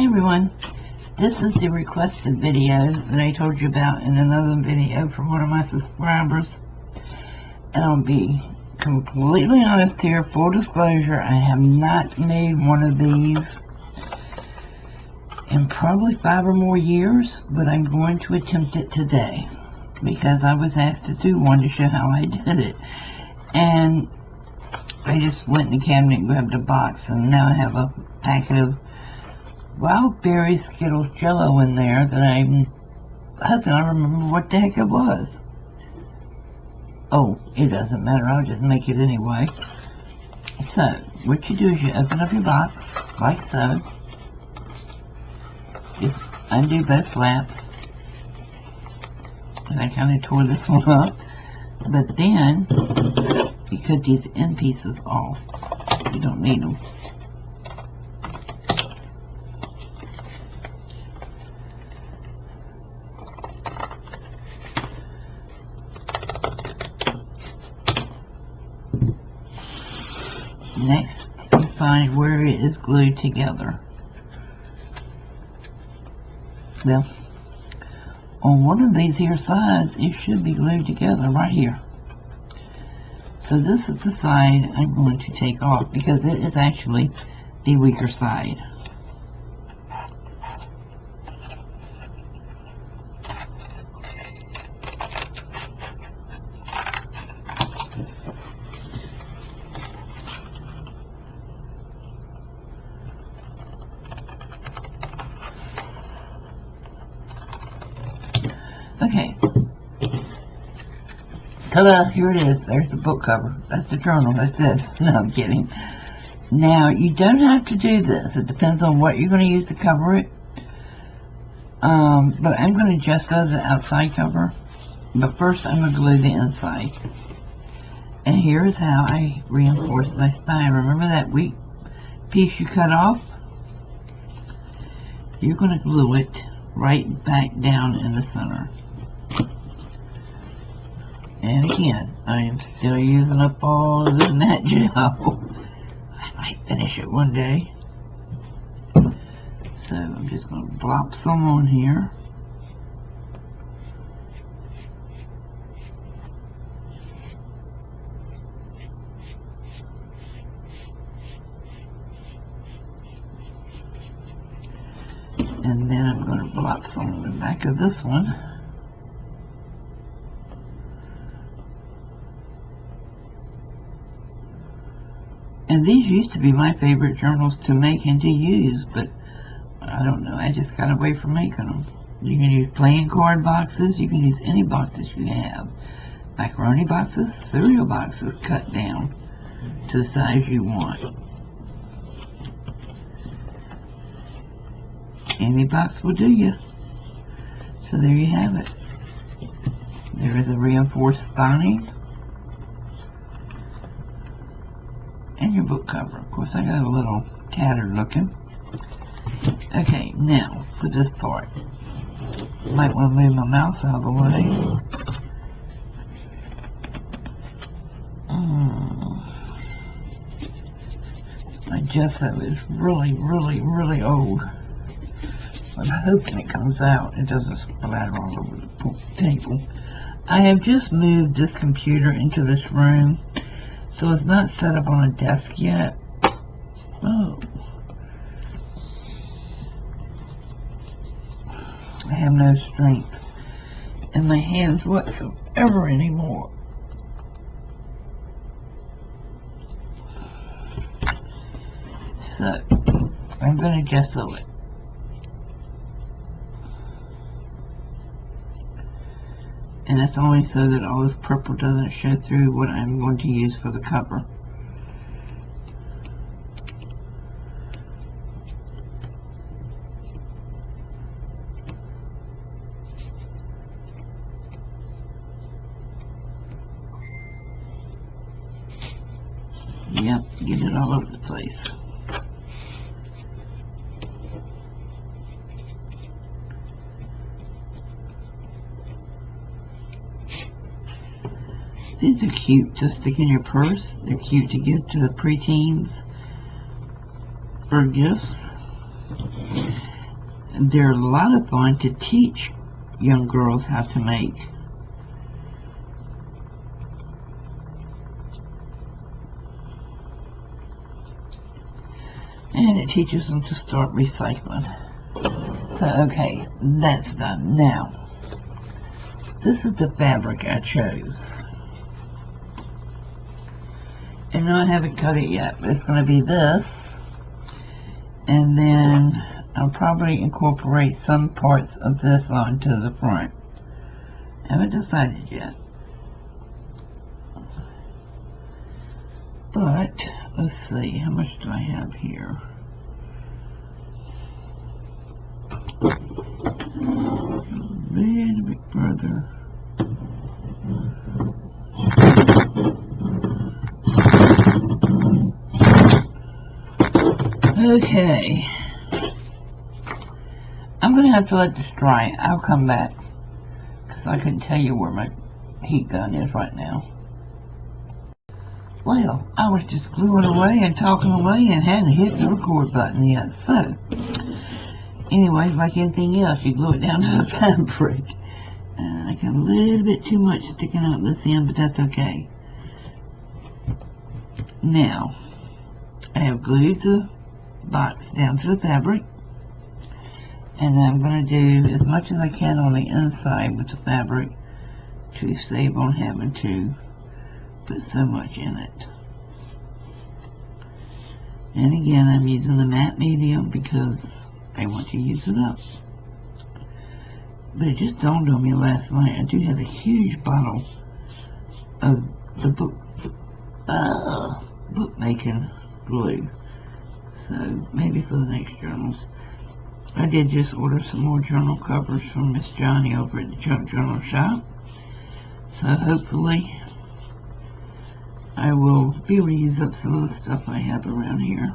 Hey everyone, this is the requested video that I told you about in another video from one of my subscribers. And I'll be completely honest here, full disclosure, I have not made one of these in probably 5 or more years, but I'm going to attempt it today because I was asked to do one to show how I did it. And I just went in the cabinet and grabbed a box, and now I have a packet of wild berry Skittles Jello in there that I'm hoping I remember what the heck it was. Oh, it doesn't matter, I'll just make it anyway. So, what you do is you open up your box, like so. Just undo both flaps. And I kind of tore this one up. But then, you cut these end pieces off. You don't need them. Next, you find where it is glued together. Well, on one of these here sides, it should be glued together right here. So this is the side I'm going to take off because it is actually the weaker side. Okay, ta-da, here it is. There's the book cover. That's the journal. That's it. No, I'm kidding. Now, you don't have to do this. It depends on what you're going to use to cover it. But I'm going to gesso the outside cover. But first, I'm going to glue the inside. And here's how I reinforce my spine. Remember that weak piece you cut off? You're going to glue it right back down in the center. And again, I am still using up all of this nut gel. I might finish it one day. So I'm just going to blop some on here. And then I'm going to blop some on the back of this one. And these used to be my favorite journals to make and to use, but I don't know, I just got away from making them. You can use playing card boxes, you can use any boxes you have. Macaroni boxes, cereal boxes cut down to the size you want. Any box will do you. So there you have it. There is a reinforced spine. And your book cover. Of course, I got a little tattered looking. Okay, now for this part. Might want to move my mouse out of the way. My gesso is really old. I'm hoping it comes out. It doesn't splatter all over the table. I have just moved this computer into this room, so it's not set up on a desk yet. Oh. I have no strength in my hands whatsoever anymore. So, I'm going to gesso it. And that's only so that all this purple doesn't show through what I'm going to use for the cover. Yep, get it all over the place. These are cute to stick in your purse. They're cute to give to the preteens for gifts. they're a lot of fun to teach young girls how to make. And it teaches them to start recycling. So, okay, that's done. Now, this is the fabric I chose. And I haven't cut it yet, but it's going to be this. And then I'll probably incorporate some parts of this onto the front. Haven't decided yet. But, let's see, how much do I have here? A little bit further. Okay. I'm going to have to let this dry. I'll come back, because I couldn't tell you where my heat gun is right now. Well, I was just gluing away and talking away and hadn't hit the record button yet. So, anyway, like anything else, you glue it down to the fabric. I got a little bit too much sticking out this end, but that's okay. Now, I have glued the box down to the fabric. And I'm going to do as much as I can on the inside with the fabric to save on having to put so much in it. And again, I'm using the matte medium because I want to use it up. But it just dawned on me last night, I do have a huge bottle of the bookmaking glue. So maybe for the next journals. I did just order some more journal covers from Miss Johnny over at the Junk Journal Shop. So hopefully I will be able to use up some of the stuff I have around here.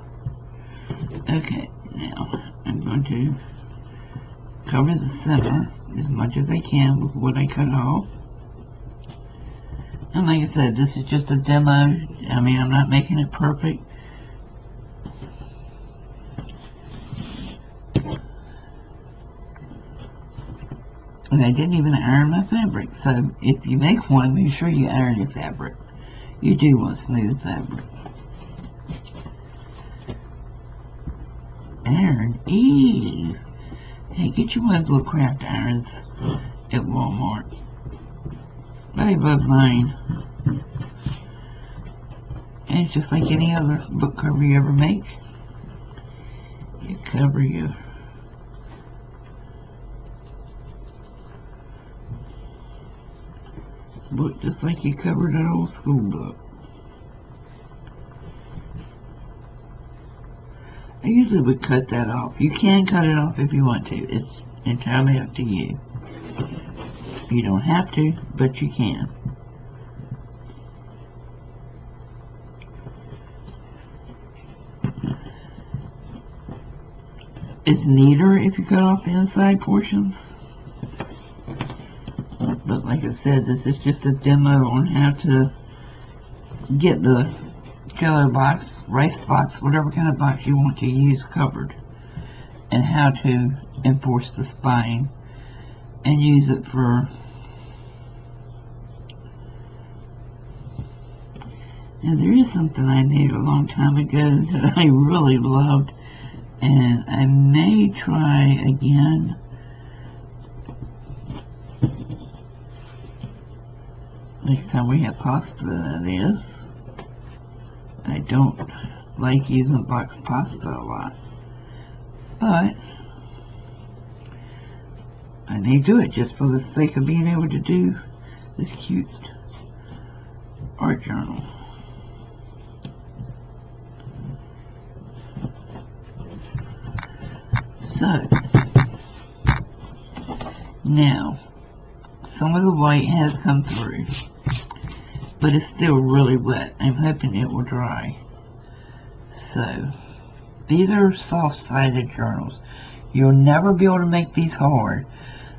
Okay, now I'm going to cover the center as much as I can with what I cut off. And like I said, this is just a demo. I mean, I'm not making it perfect. And I didn't even iron my fabric. So if you make one, make sure you iron your fabric. You do want smooth fabric. Iron. Eee. Hey, get you one of those little craft irons at Walmart. I love mine. And it's just like any other book cover you ever make. You cover your book just like you covered an old school book. I usually would cut that off. You can cut it off if you want to. It's entirely up to you. You don't have to, but you can. It's neater if you cut off the inside portions. But like I said, this is just a demo on how to get the Jello box, rice box, whatever kind of box you want to use covered, and how to enforce the spine and use it for. Now there is something I made a long time ago that I really loved, and I may try again. Next time we have pasta, that is. I don't like using box pasta a lot, but I may do it just for the sake of being able to do this cute art journal. So, now, some of the white has come through, but it's still really wet. I'm hoping it will dry. So, these are soft-sided journals. You'll never be able to make these hard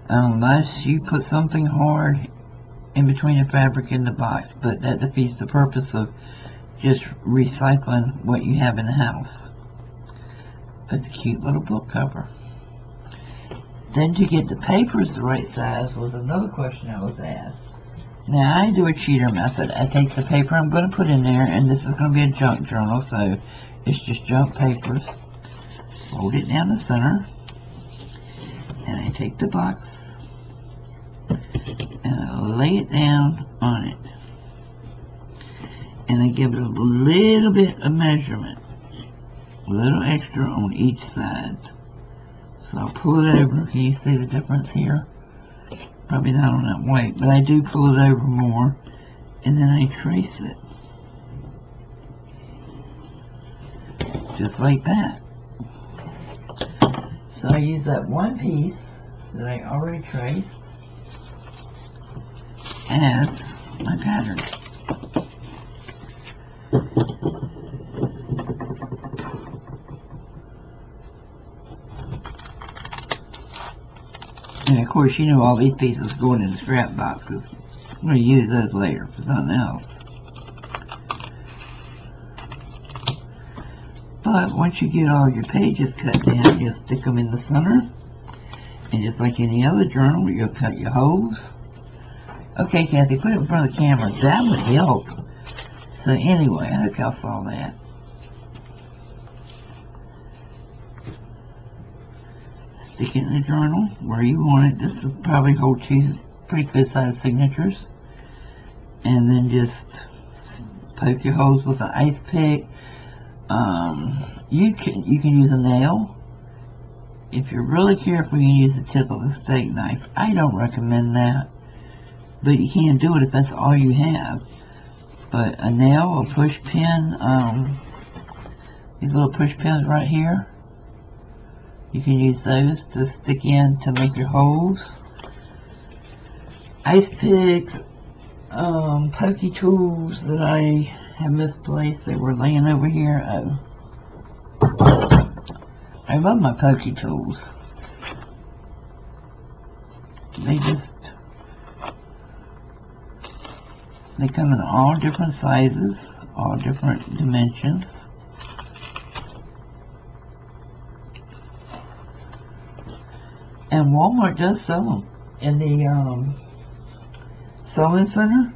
unless you put something hard in between the fabric and the box, but that defeats the purpose of just recycling what you have in the house. It's a cute little book cover. Then to get the papers the right size was another question I was asked. Now I do a cheater method. I take the paper I'm going to put in there, and this is going to be a junk journal, so it's just junk papers. Fold it down the center, and I take the box and I lay it down on it, and I give it a little bit of measurement, a little extra on each side. So I'll pull it over. Can you see the difference here? Probably not on that weight, but I do pull it over more, and then I trace it just like that. So I use that one piece that I already traced as my pattern. And of course, you know, all these pieces go in the scrap boxes. I'm going to use those later for something else. But once you get all your pages cut down, you'll stick them in the center. And just like any other journal, you'll cut your holes. Okay, Kathy, put it in front of the camera. That would help. So anyway, I hope y'all saw that. Stick it in the journal where you want it. This will probably hold two pretty good sized signatures. And then just poke your holes with an ice pick. You can use a nail. If you're really careful, you can use the tip of a steak knife. I don't recommend that, but you can do it if that's all you have. But a nail, a push pin, these little push pins right here, you can use those to stick in to make your holes. Ice picks, pokey tools that I have misplaced. They were laying over here. Oh, I love my pokey tools. They come in all different sizes, all different dimensions. And Walmart does sell them. In the sewing center,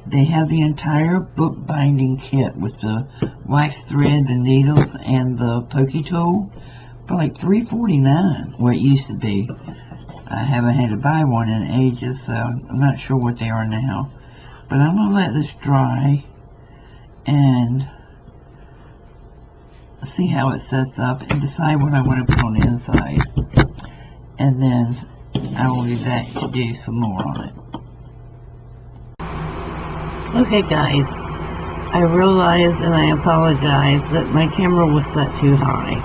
they have the entire book binding kit with the wax thread, the needles, and the pokey tool for like $3.49, where it used to be. I haven't had to buy one in ages, so I'm not sure what they are now. But I'm going to let this dry and see how it sets up and decide what I want to put on the inside. And then I will be back to do some more on it. Okay guys, I realized and I apologize that my camera was set too high.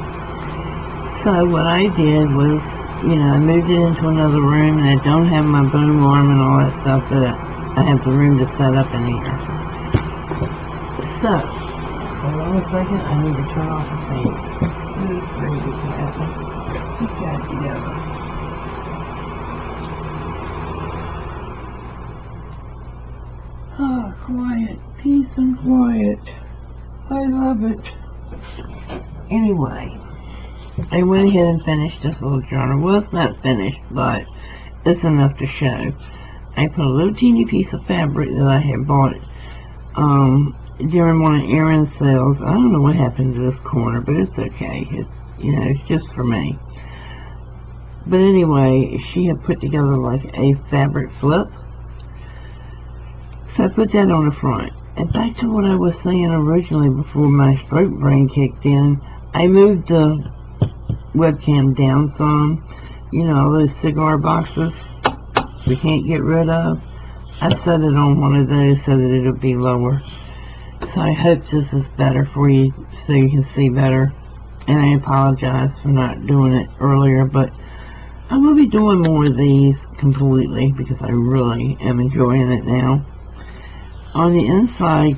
So what I did was, you know, I moved it into another room, and I don't have my boom arm and all that stuff, but I have the room to set up in here. So, hold on a second, I need to turn off the thing. Who's crazy, Kathy? Keep that together. Ah, quiet, peace and quiet. I love it. Anyway, I went ahead and finished this little journal. Well, it's not finished, but it's enough to show. I put a little teeny piece of fabric that I had bought during one of Erin's sales. I don't know what happened to this corner, but it's okay. It's, you know, it's just for me. But anyway, she had put together like a fabric flip. So I put that on the front. And back to what I was saying originally before my stroke brain kicked in, I moved the webcam down some. You know, all those cigar boxes we can't get rid of. I set it on one of those so that it'll be lower. So I hope this is better for you so you can see better. And I apologize for not doing it earlier, but I'm going to be doing more of these completely because I really am enjoying it now. On the inside,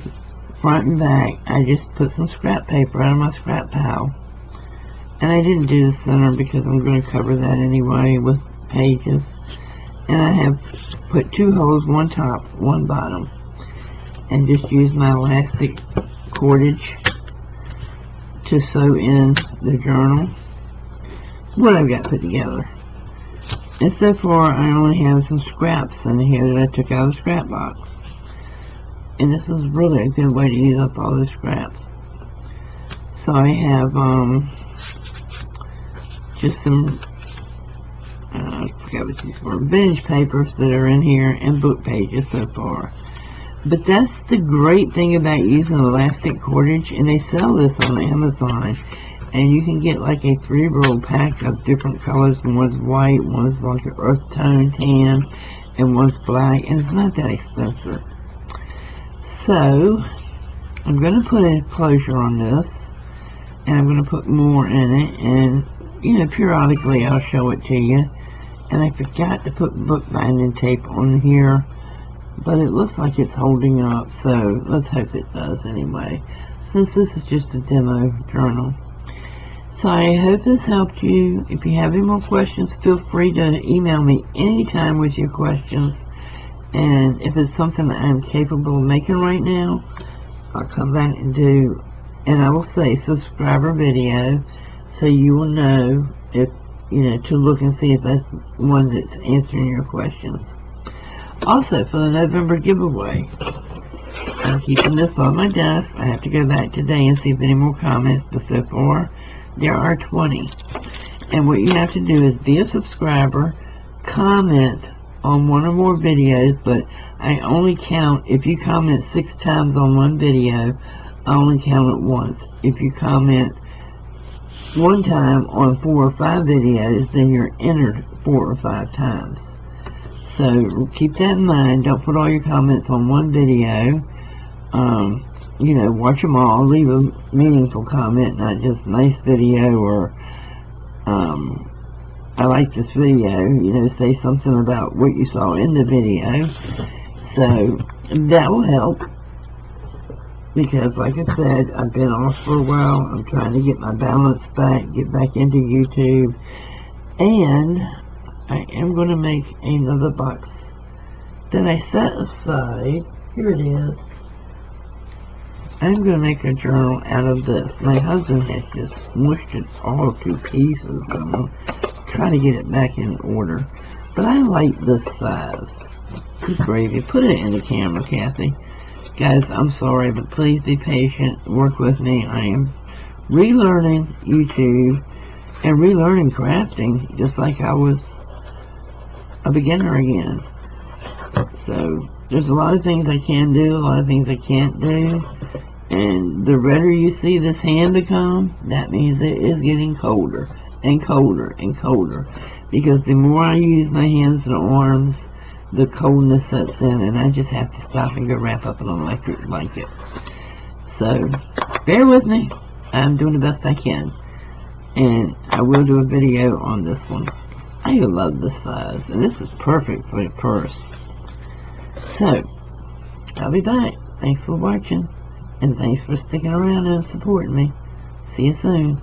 front and back, I just put some scrap paper out of my scrap pile. And I didn't do the center because I'm going to cover that anyway with pages. And I have put two holes, one top, one bottom. And just use my elastic cordage to sew in the journal. What I've got put together. And so far, I only have some scraps in here that I took out of the scrap box. And this is really a good way to use up all the scraps. So I have just some, I forgot what these were, vintage papers that are in here, and book pages so far. But that's the great thing about using elastic cordage, and they sell this on Amazon. And you can get like a 3-roll pack of different colors. One's white, one's like an earth tone tan, and one's black, and it's not that expensive. So I'm going to put a closure on this, and I'm going to put more in it, and periodically I'll show it to you. And I forgot to put bookbinding tape on here, but it looks like it's holding up, so let's hope it does anyway, since this is just a demo journal. So I hope this helped you. If you have any more questions, feel free to email me anytime with your questions. And if it's something that I'm capable of making right now, I'll come back and do, and I will say subscriber video, so you will know if, to look and see if that's one that's answering your questions. Also, for the November giveaway, I'm keeping this on my desk. I have to go back today and see if any more comments, but so far, there are 20. And what you have to do is be a subscriber, comment on one or more videos, but I only count, if you comment 6 times on one video, I only count it once. If you comment 1 time on 4 or 5 videos, then you're entered 4 or 5 times. So keep that in mind. Don't put all your comments on one video. Watch them all. Leave a meaningful comment, not just nice video or I like this video. Say something about what you saw in the video. So that will help, because like I said, I've been off for a while. I'm trying to get my balance back, get back into YouTube, and I am going to make another box that I set aside. Here it is. I'm going to make a journal out of this. My husband has just smushed it all to pieces. I'm going to try to get it back in order. But I like this size. Good gravy. Put it in the camera, Kathy. Guys, I'm sorry, but please be patient. Work with me. I am relearning YouTube and relearning crafting, just like I was a beginner again. So there's a lot of things I can do, a lot of things I can't do, and the redder you see this hand become, that means it is getting colder and colder and colder, because the more I use my hands and arms, the coldness sets in, and I just have to stop and go wrap up an electric blanket. So bear with me. I'm doing the best I can, and I will do a video on this one. I love this size, and this is perfect for a purse. So I'll be back. Thanks for watching, and thanks for sticking around and supporting me. See you soon.